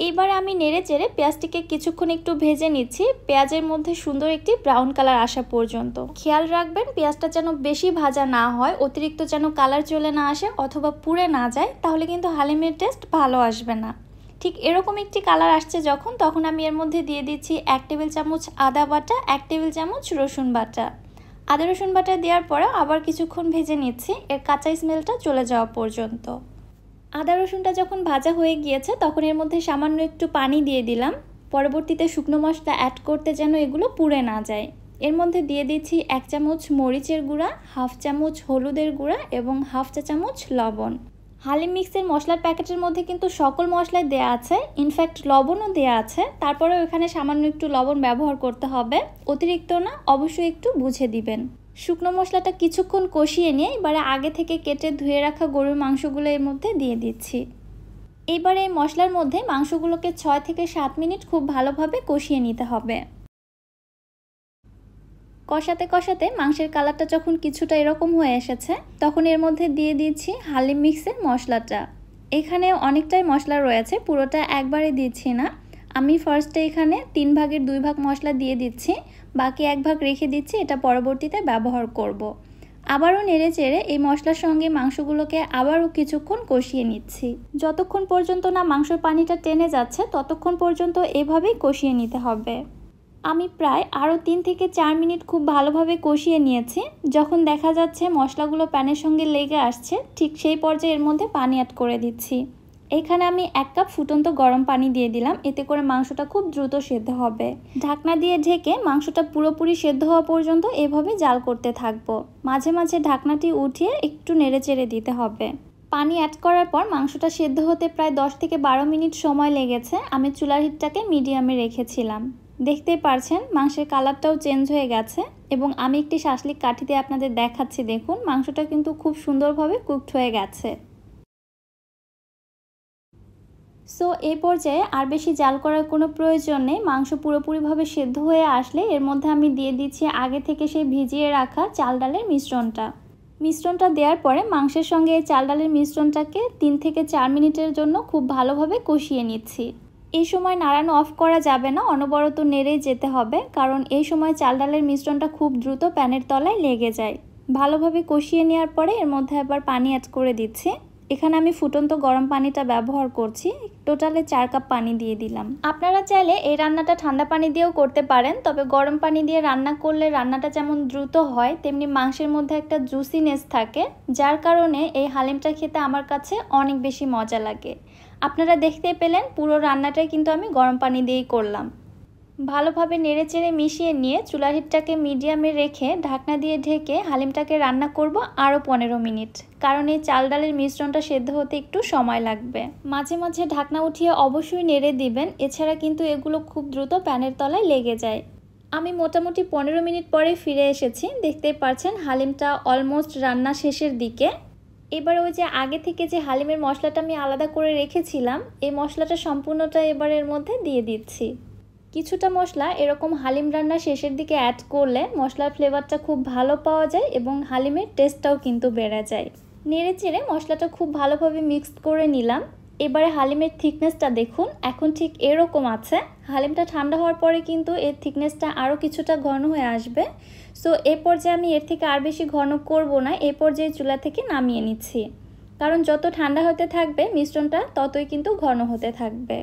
এবারে আমি নেড়ে চেড়ে পেঁয়াজটিকে কিছুক্ষণ একটু ভেজে নিচ্ছি, পেঁয়াজের মধ্যে সুন্দর একটি ব্রাউন কালার আসা পর্যন্ত। খেয়াল রাখবেন পেঁয়াজটা যেন বেশি ভাজা না হয়, অতিরিক্ত যেন কালার চলে না আসে অথবা পুড়ে না যায়, তাহলে কিন্তু হালিমের টেস্ট ভালো আসবে না। ঠিক এরকম একটি কালার আসছে যখন, তখন আমি এর মধ্যে দিয়ে দিচ্ছি 1 টেবিল চামচ আদা বাটা, 1 টেবিল চামচ রসুন বাটা। আদা রসুন বাটা দেওয়ার পরে আবার কিছুক্ষণ ভেজে নিচ্ছি, এর কাঁচা স্মেলটা চলে যাওয়া পর্যন্ত। আদা রসুনটা যখন ভাজা হয়ে গিয়েছে তখন এর মধ্যে সামান্য একটু পানি দিয়ে দিলাম, পরবর্তীতে শুকনো মশলা অ্যাড করতে যেন এগুলো পুড়ে না যায়। এর মধ্যে দিয়ে দিচ্ছি 1 চামচ মরিচের গুঁড়া, 1/2 চামচ হলুদের গুঁড়া এবং 1/2 চা চামচ লবণ। হালিম মিক্সের মশলার প্যাকেটের মধ্যে কিন্তু সকল মশলাই দেয়া আছে, ইনফ্যাক্ট লবণও দেয়া আছে, তারপরেও এখানে সামান্য একটু লবণ ব্যবহার করতে হবে, অতিরিক্ত না, অবশ্যই একটু বুঝে দিবেন। শুকনো মশলাটা কিছুক্ষণ কষিয়ে নিয়ে এবারে আগে থেকে কেটে ধুয়ে রাখা গরুর মাংসগুলো এর মধ্যে দিয়ে দিচ্ছি। এবারে এই মশলার মধ্যে মাংসগুলোকে 6 থেকে 7 মিনিট খুব ভালোভাবে কষিয়ে নিতে হবে। কষাতে কষাতে মাংসের কালারটা যখন কিছুটা এরকম হয়ে এসেছে তখন এর মধ্যে দিয়ে দিচ্ছি হালিম মিক্সের মশলাটা। এখানে অনেকটাই মশলা রয়েছে, পুরোটা একবারে দিচ্ছি না। আমি ফার্স্টে এখানে 3 ভাগের 2 ভাগ মশলা দিয়ে দিচ্ছি, বাকি 1 ভাগ রেখে দিচ্ছি, এটা পরবর্তীতে ব্যবহার করব। আবারও নেড়ে চেড়ে এই মশলার সঙ্গে মাংসগুলোকে আবারও কিছুক্ষণ কষিয়ে নিচ্ছি। যতক্ষণ পর্যন্ত না মাংসের পানিটা টেনে যাচ্ছে ততক্ষণ পর্যন্ত এভাবেই কষিয়ে নিতে হবে। আমি প্রায় আরও 3 থেকে 4 মিনিট খুব ভালোভাবে কষিয়ে নিয়েছি। যখন দেখা যাচ্ছে মশলাগুলো প্যানের সঙ্গে লেগে আসছে, ঠিক সেই পর্যায়ে এর মধ্যে পানি অ্যাড করে দিচ্ছি। এখানে আমি 1 কাপ ফুটন্ত গরম পানি দিয়ে দিলাম, এতে করে মাংসটা খুব দ্রুত সেদ্ধ হবে। ঢাকনা দিয়ে ঢেকে মাংসটা পুরোপুরি সেদ্ধ হওয়া পর্যন্ত এভাবে জাল করতে থাকবো। মাঝে মাঝে ঢাকনাটি উঠিয়ে একটু নেড়েচেড়ে দিতে হবে। পানি অ্যাড করার পর মাংসটা সেদ্ধ হতে প্রায় 10 থেকে 12 মিনিট সময় লেগেছে। আমি চুলার হিটটাকে মিডিয়ামে রেখেছিলাম। দেখতেই পারছেন মাংসের কালারটাও চেঞ্জ হয়ে গেছে এবং আমি একটি শাসলিক কাঠি দিয়ে আপনাদের দেখাচ্ছি। দেখুন মাংসটা কিন্তু খুব সুন্দরভাবে কুকড হয়ে গেছে। সো এই পর্যায়ে আর বেশি জাল করার কোনো প্রয়োজন নেই। মাংস পুরোপুরিভাবে সেদ্ধ হয়ে আসলে এর মধ্যে আমি দিয়ে দিচ্ছি আগে থেকে সেই ভিজিয়ে রাখা চাল ডালের মিশ্রণটা দেওয়ার পরে মাংসের সঙ্গে এই চাল ডালের মিশ্রণটাকে 3 থেকে 4 মিনিটের জন্য খুব ভালোভাবে কষিয়ে নিচ্ছি। এই সময় নাড়ানো অফ করা যাবে না, অনবরত নেড়েই যেতে হবে, কারণ এই সময় চাল ডালের মিশ্রণটা খুব দ্রুত প্যানের তলায় লেগে যায়। ভালোভাবে কষিয়ে নেওয়ার পরে এর মধ্যে আবার পানি অ্যাড করে দিচ্ছি। এখানে আমি ফুটন্ত গরম পানিটা ব্যবহার করছি, টোটালে 4 কাপ পানি দিয়ে দিলাম। আপনারা চাইলে এই রান্নাটা ঠান্ডা পানি দিয়েও করতে পারেন, তবে গরম পানি দিয়ে রান্না করলে রান্নাটা যেমন দ্রুত হয় তেমনি মাংসের মধ্যে একটা জুসিনেস থাকে, যার কারণে এই হালিমটা খেতে আমার কাছে অনেক বেশি মজা লাগে। আপনারা দেখতে পেলেন পুরো রান্নাটাই কিন্তু আমি গরম পানি দিয়েই করলাম। ভালোভাবে নেড়েচেড়ে মিশিয়ে নিয়ে চুলার হিটটাকে মিডিয়ামে রেখে ঢাকনা দিয়ে ঢেকে হালিমটাকে রান্না করব আরও 15 মিনিট, কারণ এই চাল ডালের মিশ্রণটা সেদ্ধ হতে একটু সময় লাগবে। মাঝে মাঝে ঢাকনা উঠিয়ে অবশ্যই নেড়ে দিবেন, এছাড়া কিন্তু এগুলো খুব দ্রুত প্যানের তলায় লেগে যায়। আমি মোটামুটি 15 মিনিট পরে ফিরে এসেছি। দেখতেই পাচ্ছেন হালিমটা অলমোস্ট রান্না শেষের দিকে। এবার ওই যে আগে থেকে যে হালিমের মশলাটা আমি আলাদা করে রেখেছিলাম, এই মশলাটা সম্পূর্ণটা এবার এর মধ্যে দিয়ে দিচ্ছি। কিছুটা মশলা এরকম হালিম রান্না শেষের দিকে অ্যাড করলে মশলার ফ্লেভারটা খুব ভালো পাওয়া যায় এবং হালিমের টেস্টটাও কিন্তু বেড়ে যায়। নেড়ে চেড়ে মশলাটা খুব ভালোভাবে মিক্স করে নিলাম। এবারে হালিমের থিকনেসটা দেখুন, এখন ঠিক এরকম আছে। হালিমটা ঠান্ডা হওয়ার পরে কিন্তু এর থিকনেসটা আরও কিছুটা ঘন হয়ে আসবে। সো এই পর্যায়ে আমি এর থেকে আর বেশি ঘন করব না, এই পর্যায়ে চুলা থেকে নামিয়ে নিচ্ছি, কারণ যত ঠান্ডা হতে থাকবে মিশ্রণটা ততই কিন্তু ঘন হতে থাকবে।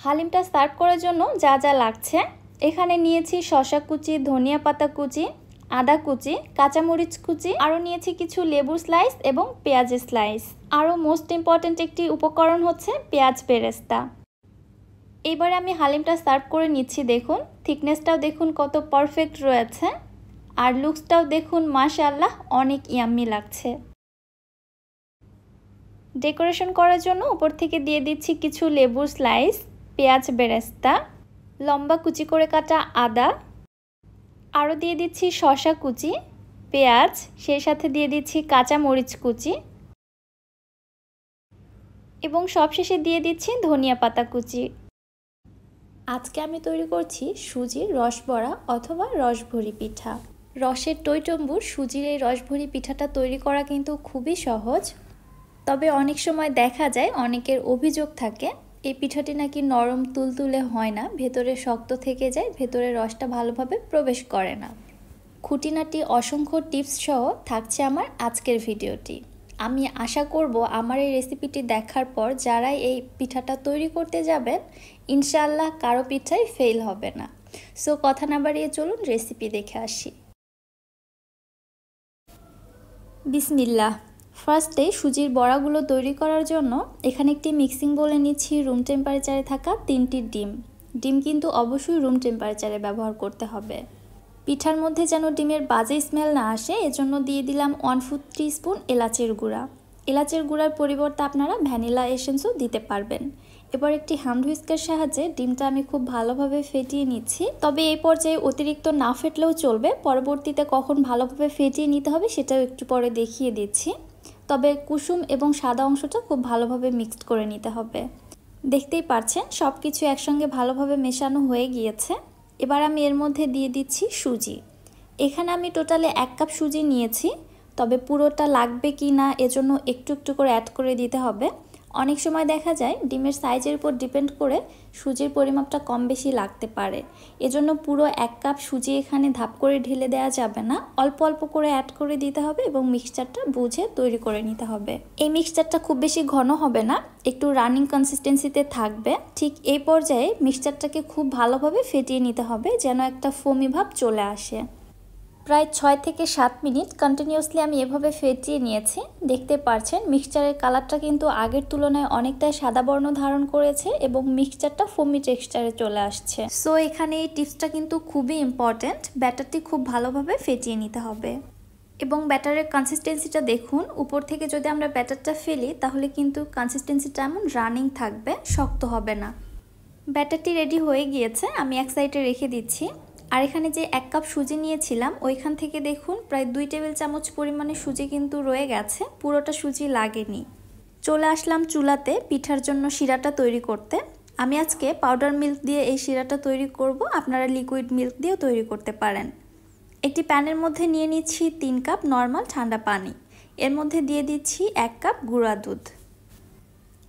হালিমটা সার্ভ করার জন্য যা যা লাগছে, এখানে নিয়েছি শসা কুচি, ধনিয়া পাতা কুচি, আদা কুচি, কাঁচামরিচ কুচি, আরও নিয়েছি কিছু লেবুর স্লাইস এবং পেঁয়াজের স্লাইস। আরও মোস্ট ইম্পর্ট্যান্ট একটি উপকরণ হচ্ছে পেঁয়াজ বেরেস্তা। এবারে আমি হালিমটা সার্ভ করে নিচ্ছি। দেখুন থিকনেসটাও দেখুন কত পারফেক্ট রয়েছে, আর লুকসটাও দেখুন মাশাআল্লাহ অনেক ইয়াম্মি লাগছে। ডেকোরেশন করার জন্য উপর থেকে দিয়ে দিচ্ছি কিছু লেবুর স্লাইস, পেঁয়াজ বেরেস্তা, লম্বা কুচি করে কাটা আদা, আরও দিয়ে দিচ্ছি শসা কুচি, পেঁয়াজ, সেই সাথে দিয়ে দিচ্ছি কাঁচা মরিচ কুচি এবং সবশেষে দিয়ে দিচ্ছি ধনিয়া পাতা কুচি। আজকে আমি তৈরি করছি সুজির রসবড়া অথবা রসভরি পিঠা। রসের টইটম্বুর সুজির এই রসভরি পিঠাটা তৈরি করা কিন্তু খুবই সহজ, তবে অনেক সময় দেখা যায় অনেকের অভিযোগ থাকে এই পিঠাটি নাকি নরম তুলতুলে হয় না, ভেতরে শক্ত থেকে যায়, ভেতরে রসটা ভালোভাবে প্রবেশ করে না। খুঁটিনাটি অসংখ্য টিপস সহ থাকছে আমার আজকের ভিডিওটি। আমি আশা করব আমার এই রেসিপিটি দেখার পর যারা এই পিঠাটা তৈরি করতে যাবেন ইনশাআল্লাহ কারো পিঠাই ফেল হবে না। সো কথা না বাড়িয়ে চলুন রেসিপি দেখে আসি। বিসমিল্লাহ। ফার্স্টে সুজির বড়াগুলো তৈরি করার জন্য এখানে একটি মিক্সিং বোলে নিচ্ছি রুম টেম্পারেচারে থাকা 3টি ডিম কিন্তু অবশ্যই রুম টেম্পারেচারে ব্যবহার করতে হবে। পিঠার মধ্যে যেন ডিমের বাজে স্মেল না আসে এজন্য দিয়ে দিলাম 1/4 টিস্পুন এলাচের গুঁড়া। এলাচের গুঁড়ার পরিবর্তে আপনারা ভ্যানিলা এসেন্সও দিতে পারবেন। এবার একটি হ্যান্ড হুইস্কের সাহায্যে ডিমটা আমি খুব ভালোভাবে ফেটিয়ে নিচ্ছি, তবে এই পর্যায়ে অতিরিক্ত না ফেটলেও চলবে, পরবর্তীতে কখন ভালোভাবে ফেটিয়ে নিতে হবে সেটাও একটু পরে দেখিয়ে দিচ্ছি। তবে কুসুম এবং সাদা অংশটা খুব ভালোভাবে মিক্সড করে নিতে হবে। দেখতেই পাচ্ছেন সব কিছু একসঙ্গে ভালোভাবে মেশানো হয়ে গিয়েছে। এবার আমি এর মধ্যে দিয়ে দিচ্ছি সুজি। এখানে আমি টোটালে 1 কাপ সুজি নিয়েছি, তবে পুরোটা লাগবে কি না এজন্য একটু একটু করে অ্যাড করে দিতে হবে। অনেক সময় দেখা যায় ডিমের সাইজের উপর ডিপেন্ড করে সুজির পরিমাপটা কম বেশি লাগতে পারে। এজন্য পুরো 1 কাপ সুজি এখানে ধাপ করে ঢেলে দেওয়া যাবে না, অল্প অল্প করে অ্যাড করে দিতে হবে এবং মিক্সচারটা বুঝে তৈরি করে নিতে হবে। এই মিক্সচারটা খুব বেশি ঘন হবে না, একটু রানিং কনসিস্টেন্সিতে থাকবে। ঠিক এই পর্যায়ে মিক্সচারটাকে খুব ভালোভাবে ফেটিয়ে নিতে হবে যেন একটা ফোমি ভাব চলে আসে। প্রায় 6 থেকে 7 মিনিট কন্টিনিউয়াসলি আমি এভাবে ফেটিয়ে নিয়েছি। দেখতে পাচ্ছেন মিক্সচারের কালারটা কিন্তু আগের তুলনায় অনেকটাই সাদা বর্ণ ধারণ করেছে এবং মিক্সচারটা ফোমি টেক্সচারে চলে আসছে। সো এখানে এই টিপসটা কিন্তু খুবই ইম্পর্ট্যান্ট, ব্যাটারটি খুব ভালোভাবে ফেটিয়ে নিতে হবে। এবং ব্যাটারের কনসিস্টেন্সিটা দেখুন, উপর থেকে যদি আমরা ব্যাটারটা ফেলি তাহলে কিন্তু কনসিস্টেন্সিটা এমন রানিং থাকবে, শক্ত হবে না। ব্যাটারটি রেডি হয়ে গিয়েছে, আমি এক সাইডে রেখে দিচ্ছি। আর এখানে যে 1 কাপ সুজি নিয়েছিলাম ওইখান থেকে দেখুন প্রায় 2 টেবিল চামচ পরিমাণে সুজি কিন্তু রয়ে গেছে, পুরোটা সুজি লাগেনি। চলে আসলাম চুলাতে পিঠার জন্য শিরাটা তৈরি করতে। আমি আজকে পাউডার মিল্ক দিয়ে এই শিরাটা তৈরি করব, আপনারা লিকুইড মিল্ক দিয়েও তৈরি করতে পারেন। একটি প্যানের মধ্যে নিয়ে নিচ্ছি 3 কাপ নর্মাল ঠান্ডা পানি, এর মধ্যে দিয়ে দিচ্ছি 1 কাপ গুঁড়া দুধ।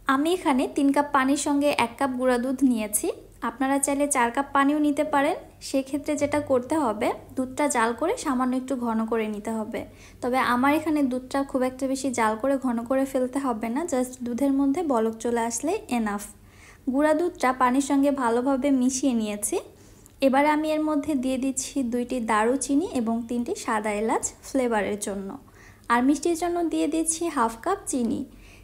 আমি এখানে 3 কাপ পানির সঙ্গে 1 কাপ গুঁড়া দুধ নিয়েছি, আপনারা চাইলে 4 কাপ পানিও নিতে পারেন। সেক্ষেত্রে যেটা করতে হবে, দুধটা জাল করে সামান্য একটু ঘন করে নিতে হবে। তবে আমার এখানে দুধটা খুব একটা বেশি জাল করে ঘন করে ফেলতে হবে না, জাস্ট দুধের মধ্যে বলক চলে আসলে এনাফ। গুঁড়া দুধটা পানির সঙ্গে ভালোভাবে মিশিয়ে নিয়েছি। এবারে আমি এর মধ্যে দিয়ে দিচ্ছি 2টি দারুচিনি এবং 3টি সাদা এলাচ ফ্লেভারের জন্য। আর মিষ্টির জন্য দিয়ে দিচ্ছি হাফ কাপ চিনি।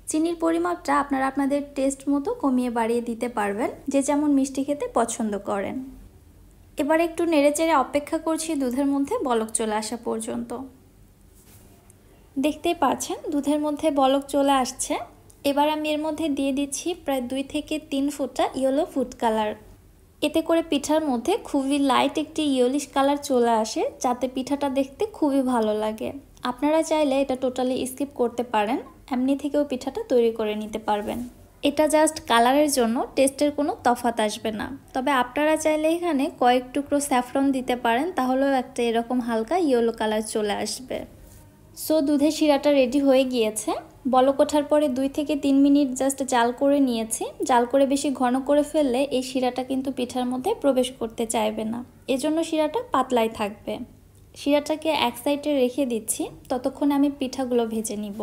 চিনির পরিমাপটা আপনারা আপনাদের টেস্ট মতো কমিয়ে বাড়িয়ে দিতে পারবেন, যে যেমন মিষ্টি খেতে পছন্দ করেন। এবার একটু নেড়েচেড়ে অপেক্ষা করছি দুধের মধ্যে বলক চলে আসা পর্যন্ত। দেখতেই পাচ্ছেন দুধের মধ্যে বলক চলে আসছে। এবার আমি এর মধ্যে দিয়ে দিচ্ছি প্রায় 2 থেকে 3 ফোঁটা ইয়েলো ফুড কালার। এতে করে পিঠার মধ্যে খুবই লাইট একটি ইয়েলিশ কালার চলে আসে, যাতে পিঠাটা দেখতে খুবই ভালো লাগে। আপনারা চাইলে এটা টোটালি স্কিপ করতে পারেন, এমনি থেকেও পিঠাটা তৈরি করে নিতে পারবেন। এটা জাস্ট কালারের জন্য, টেস্টের কোনো তফাৎ আসবে না। তবে আপনারা চাইলে এখানে কয়েক টুকরো স্যাফরন দিতে পারেন, তাহলেও একটা এরকম হালকা ইয়েলো কালার চলে আসবে। সো দুধের শিরাটা রেডি হয়ে গিয়েছে। বলক ওঠার পরে 2 থেকে 3 মিনিট জাস্ট জাল করে নিয়েছি। জাল করে বেশি ঘন করে ফেললে এই শিরাটা কিন্তু পিঠার মধ্যে প্রবেশ করতে চাইবে না, এজন্য শিরাটা পাতলাই থাকবে। শিরাটাকে এক সাইডে রেখে দিচ্ছি, ততক্ষণে আমি পিঠাগুলো ভেজে নিব।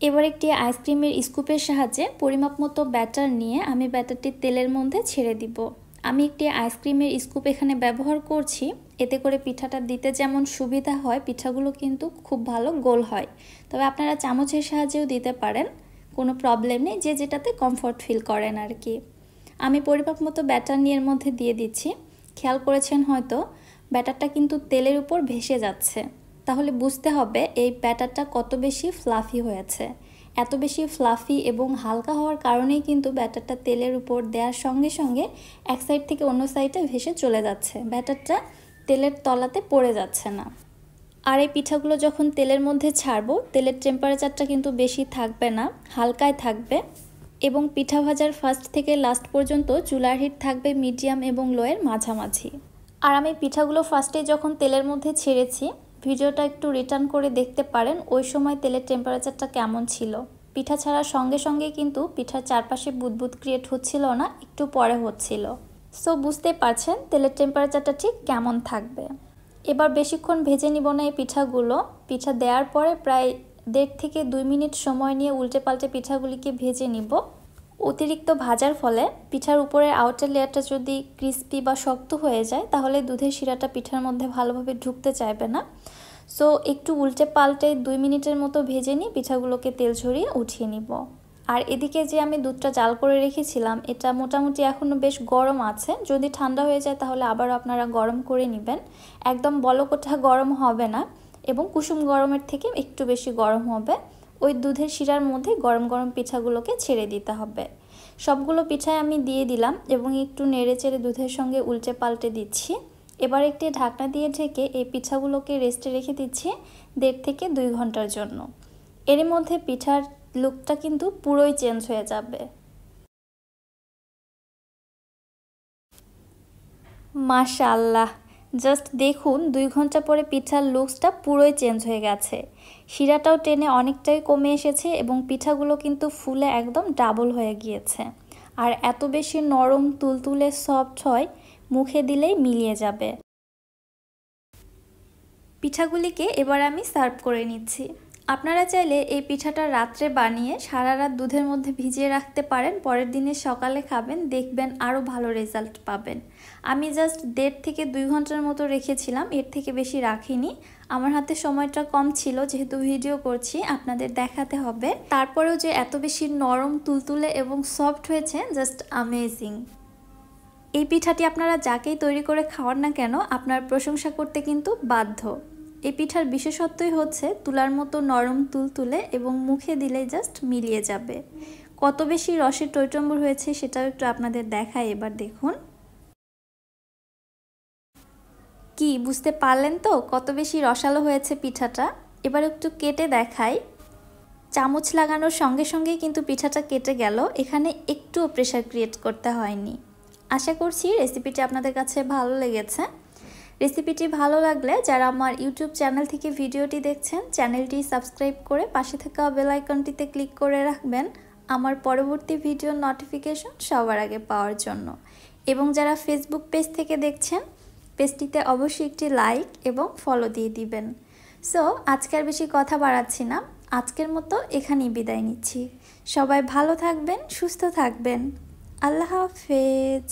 এবার একটি আইসক্রিমের স্কুপের সাহায্যে পরিমাপ মতো ব্যাটার নিয়ে আমি ব্যাটারটি তেলের মধ্যে ছেড়ে দিব। আমি একটি আইসক্রিমের স্কুপ এখানে ব্যবহার করছি, এতে করে পিঠাটা দিতে যেমন সুবিধা হয়, পিঠাগুলো কিন্তু খুব ভালো গোল হয়। তবে আপনারা চামচের সাহায্যেও দিতে পারেন, কোনো প্রবলেম নেই, যে যেটাতে কমফর্ট ফিল করেন আর কি। আমি পরিমাপ মতো ব্যাটার নিয়ে এর মধ্যে দিয়ে দিচ্ছি। খেয়াল করেছেন হয়তো ব্যাটারটা কিন্তু তেলের উপর ভেসে যাচ্ছে, তাহলে বুঝতে হবে এই ব্যাটারটা কত বেশি ফ্লাফি হয়েছে। এত বেশি ফ্লাফি এবং হালকা হওয়ার কারণেই কিন্তু ব্যাটারটা তেলের উপর দেওয়ার সঙ্গে সঙ্গে এক সাইড থেকে অন্য সাইডে ভেসে চলে যাচ্ছে, ব্যাটারটা তেলের তলাতে পড়ে যাচ্ছে না। আর এই পিঠাগুলো যখন তেলের মধ্যে ছাড়বো, তেলের টেম্পারেচারটা কিন্তু বেশি থাকবে না, হালকায় থাকবে। এবং পিঠা ভাজার ফার্স্ট থেকে লাস্ট পর্যন্ত চুলার হিট থাকবে মিডিয়াম এবং লোয়ের মাঝামাঝি। আর আমি পিঠাগুলো ফার্স্টে যখন তেলের মধ্যে ছেড়েছি, ভিডিওটা একটু রিটার্ন করে দেখতে পারেন ওই সময় তেলের টেম্পারেচারটা কেমন ছিল। পিঠা ছাড়ার সঙ্গে সঙ্গে কিন্তু পিঠার চারপাশে বুদবুদ ক্রিয়েট হচ্ছিল না, একটু পরে হচ্ছিল। সো বুঝতে পারছেন তেলের টেম্পারেচারটা ঠিক কেমন থাকবে। এবার বেশিক্ষণ ভেজে নিব না এই পিঠাগুলো। পিঠা দেওয়ার পরে প্রায় 1.5 থেকে 2 মিনিট সময় নিয়ে উল্টে পাল্টে পিঠাগুলিকে ভেজে নিব। অতিরিক্ত ভাজার ফলে পিঠার উপরের আউটার লেয়ারটা যদি ক্রিস্পি বা শক্ত হয়ে যায়, তাহলে দুধের শিরাটা পিঠার মধ্যে ভালোভাবে ঢুকতে চাইবে না। সো একটু উল্টে পাল্টে 2 মিনিটের মতো ভেজে নিয়ে পিঠাগুলোকে তেল ঝরিয়ে উঠিয়ে নিব। আর এদিকে যে আমি দুধটা জাল করে রেখেছিলাম, এটা মোটামুটি এখনও বেশ গরম আছে। যদি ঠান্ডা হয়ে যায় তাহলে আবার আপনারা গরম করে নেবেন। একদম বলক ওঠা গরম হবে না, এবং কুসুম গরমের থেকে একটু বেশি গরম হবে। ওই দুধের শিরার মধ্যে গরম গরম পিঠাগুলোকে ছেড়ে দিতে হবে। সবগুলো পিঠায় আমি দিয়ে দিলাম এবং একটু নেড়ে চেড়ে দুধের সঙ্গে উল্টে পাল্টে দিচ্ছি। এবার একটি ঢাকনা দিয়ে ঢেকে এই পিঠাগুলোকে রেস্টে রেখে দিচ্ছি 1.5 থেকে 2 ঘন্টার জন্য। এর মধ্যে পিঠার লুকটা কিন্তু পুরোই চেঞ্জ হয়ে যাবে। মাশাআল্লাহ, জাস্ট দেখুন 2 ঘন্টা পরে পিঠার লুকসটা পুরোই চেঞ্জ হয়ে গেছে। শিরাটাও টেনে অনেকটাই কমে এসেছে এবং পিঠাগুলো কিন্তু ফুলে একদম ডাবল হয়ে গিয়েছে। আর এত বেশি নরম তুলতুলে সফট হয়, মুখে দিলেই মিলিয়ে যাবে। পিঠাগুলিকে এবার আমি সার্ভ করে নিচ্ছি। আপনারা চাইলে এই পিঠাটা রাত্রে বানিয়ে সারা রাত দুধের মধ্যে ভিজিয়ে রাখতে পারেন, পরের দিনে সকালে খাবেন, দেখবেন আরও ভালো রেজাল্ট পাবেন। আমি জাস্ট 1.5 থেকে 2 ঘন্টার মতো রেখেছিলাম, এর থেকে বেশি রাখিনি। আমার হাতে সময়টা কম ছিল, যেহেতু ভিডিও করছি আপনাদের দেখাতে হবে। তারপরেও যে এত বেশি নরম তুলতুলে এবং সফট হয়েছে, জাস্ট অ্যামেজিং। এই পিঠাটি আপনারা যাকেই তৈরি করে খাওয়ান না কেন আপনার প্রশংসা করতে কিন্তু বাধ্য। এই পিঠার বিশেষত্বই হচ্ছে তুলার মতো নরম তুলতুলে এবং মুখে দিলেই জাস্ট মিলিয়ে যাবে। কত বেশি রসের টইটম্বুর হয়েছে সেটাও একটু আপনাদের দেখাই, এবার দেখুন। কি বুঝতে পারলেন তো কত বেশি রসালো হয়েছে পিঠাটা? এবার একটু কেটে দেখাই। চামচ লাগানোর সঙ্গে সঙ্গেই কিন্তু পিঠাটা কেটে গেল, এখানে একটুও প্রেশার ক্রিয়েট করতে হয়নি। আশা করছি রেসিপিটি আপনাদের কাছে ভালো লেগেছে। রেসিপিটি ভালো লাগলে যারা আমার ইউটিউব চ্যানেল থেকে ভিডিওটি দেখছেন, চ্যানেলটি সাবস্ক্রাইব করে পাশে থাকা বেল আইকনটিতে ক্লিক করে রাখবেন আমার পরবর্তী ভিডিওর নোটিফিকেশন সবার আগে পাওয়ার জন্য। এবং যারা ফেসবুক পেজ থেকে দেখছেন, পেজটিতে অবশ্যই একটি লাইক এবং ফলো দিয়ে দিবেন। সো আজকে আর বেশি কথা বাড়াচ্ছি না, আজকের মতো এখানেই বিদায় নিচ্ছি। সবাই ভালো থাকবেন, সুস্থ থাকবেন। আল্লাহ হাফেজ।